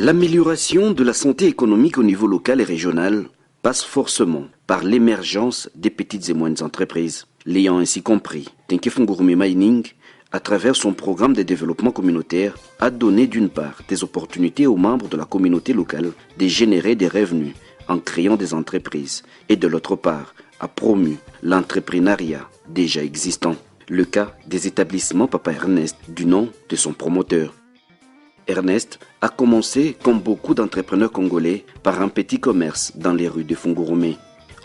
L'amélioration de la santé économique au niveau local et régional passe forcément par l'émergence des petites et moyennes entreprises. L'ayant ainsi compris, Tenke Fungurume Mining, à travers son programme de développement communautaire, a donné d'une part des opportunités aux membres de la communauté locale de générer des revenus en créant des entreprises et de l'autre part a promu l'entrepreneuriat déjà existant. Le cas des établissements Papa Ernest, du nom de son promoteur. Ernest a commencé, comme beaucoup d'entrepreneurs congolais, par un petit commerce dans les rues de Fungurume.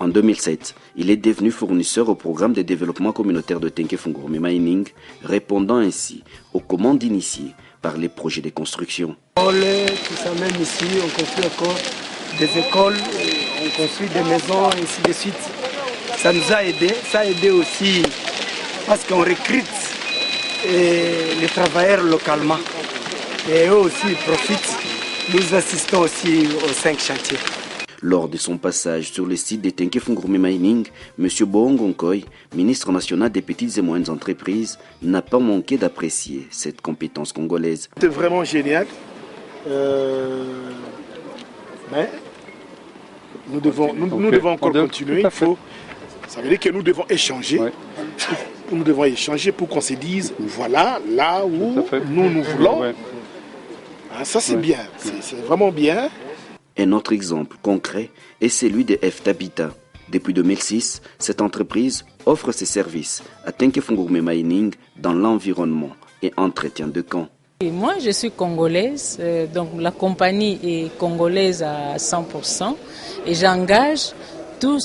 En 2007, il est devenu fournisseur au programme de développement communautaire de Tenke Fungurume Mining, répondant ainsi aux commandes initiées par les projets de construction. Tout ça, même ici, on construit encore des écoles, on construit des maisons, et ainsi de suite. Ça nous a aidé, ça a aidé aussi parce qu'on recrute les travailleurs localement. Et eux aussi profitent. Nous assistons aussi aux 5 chantiers. Lors de son passage sur le site de Tenke Fungurume Mining, M. Bohongo Nkoy, ministre national des petites et moyennes entreprises, n'a pas manqué d'apprécier cette compétence congolaise. C'est vraiment génial. Mais nous devons encore continuer. Ça veut dire que nous devons échanger. Ouais. Nous devons échanger pour qu'on se dise, voilà, là où nous voulons. Ouais. Ah, ça c'est bien, c'est vraiment bien. Un autre exemple concret est celui de F-Habitat. Depuis 2006, cette entreprise offre ses services à Tenke Fungurume Mining dans l'environnement et entretien de camps. Et moi, je suis congolaise, donc la compagnie est congolaise à 100% et j'engage tous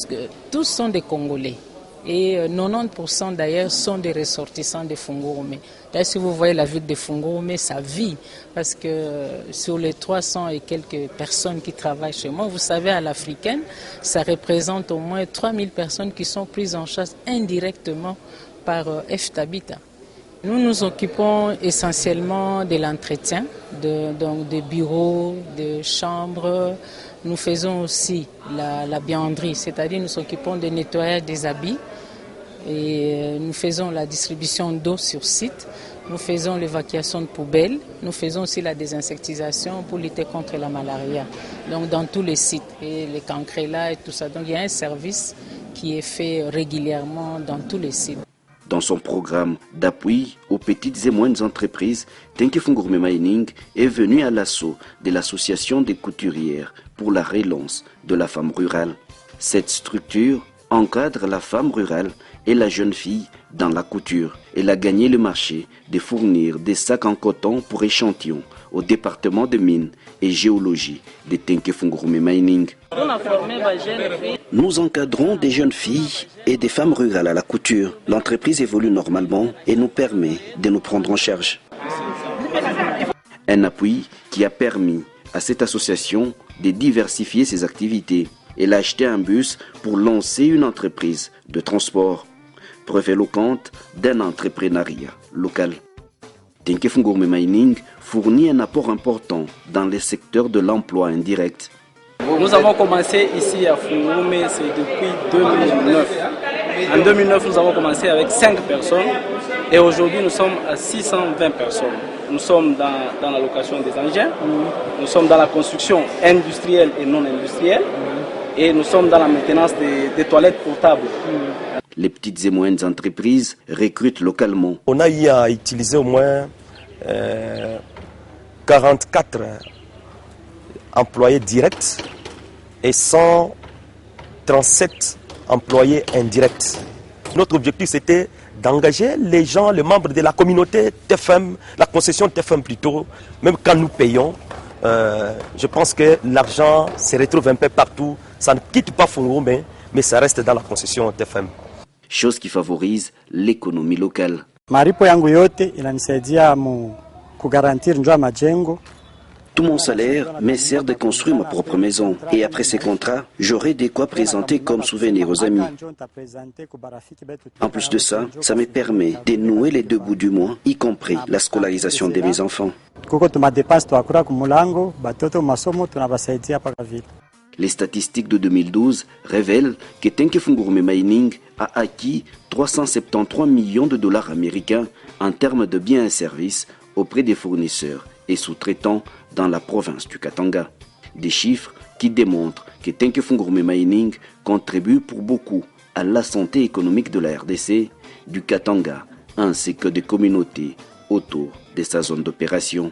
sont des Congolais. Et 90% d'ailleurs sont des ressortissants de Fungurume. Là, si vous voyez la ville de Fungurume, ça vit. Parce que sur les 300 et quelques personnes qui travaillent chez moi, vous savez, à l'africaine, ça représente au moins 3000 personnes qui sont prises en charge indirectement par F-Habitat. Nous nous occupons essentiellement de l'entretien, donc des bureaux, des chambres. Nous faisons aussi la buanderie, c'est-à-dire nous nous occupons du nettoyage des habits et nous faisons la distribution d'eau sur site, nous faisons l'évacuation de poubelles, nous faisons aussi la désinsectisation pour lutter contre la malaria, donc dans tous les sites, et les cancrelats et tout ça. Donc il y a un service qui est fait régulièrement dans tous les sites. Dans son programme d'appui aux petites et moyennes entreprises, Tenke Fungurume Mining est venu à l'assaut de l'association des couturières pour la relance de la femme rurale. Cette structure encadre la femme rurale et la jeune fille dans la couture. Elle a gagné le marché de fournir des sacs en coton pour échantillons au département de mines et géologie de Tenke Fungurume Mining. Nous encadrons des jeunes filles et des femmes rurales à la couture. L'entreprise évolue normalement et nous permet de nous prendre en charge. Un appui qui a permis à cette association de diversifier ses activités. Elle a acheté un bus pour lancer une entreprise de transport. Preuve éloquente d'un entrepreneuriat local. Tenke Fungurume Mining fournit un apport important dans les secteurs de l'emploi indirect. Nous avons commencé ici à Fungurume, c'est depuis 2009. En 2009, nous avons commencé avec 5 personnes et aujourd'hui nous sommes à 620 personnes. Nous sommes dans la location des engins, nous sommes dans la construction industrielle et non industrielle et nous sommes dans la maintenance des toilettes portables. Les petites et moyennes entreprises recrutent localement. On a eu à utiliser au moins 44 employés directs et 137 employés indirects. Notre objectif, c'était d'engager les gens, les membres de la communauté TFM, la concession TFM plutôt, même quand nous payons. Je pense que l'argent se retrouve un peu partout. Ça ne quitte pas Fungurume, mais ça reste dans la concession TFM. Chose qui favorise l'économie locale. Maripo yangu yote inanisaidia kugarantir njoo majengo. Tout mon salaire me sert de construire ma propre maison. Et après ces contrats, j'aurai de quoi présenter comme souvenir aux amis. En plus de ça, ça me permet de nouer les 2 bouts du mois, y compris la scolarisation de mes enfants. Les statistiques de 2012 révèlent que Tenke Fungurume Mining a acquis 373 millions de dollars américains en termes de biens et services auprès des fournisseurs et sous-traitants dans la province du Katanga. Des chiffres qui démontrent que Tenke-Fungurume Mining contribue pour beaucoup à la santé économique de la RDC, du Katanga, ainsi que des communautés autour de sa zone d'opération.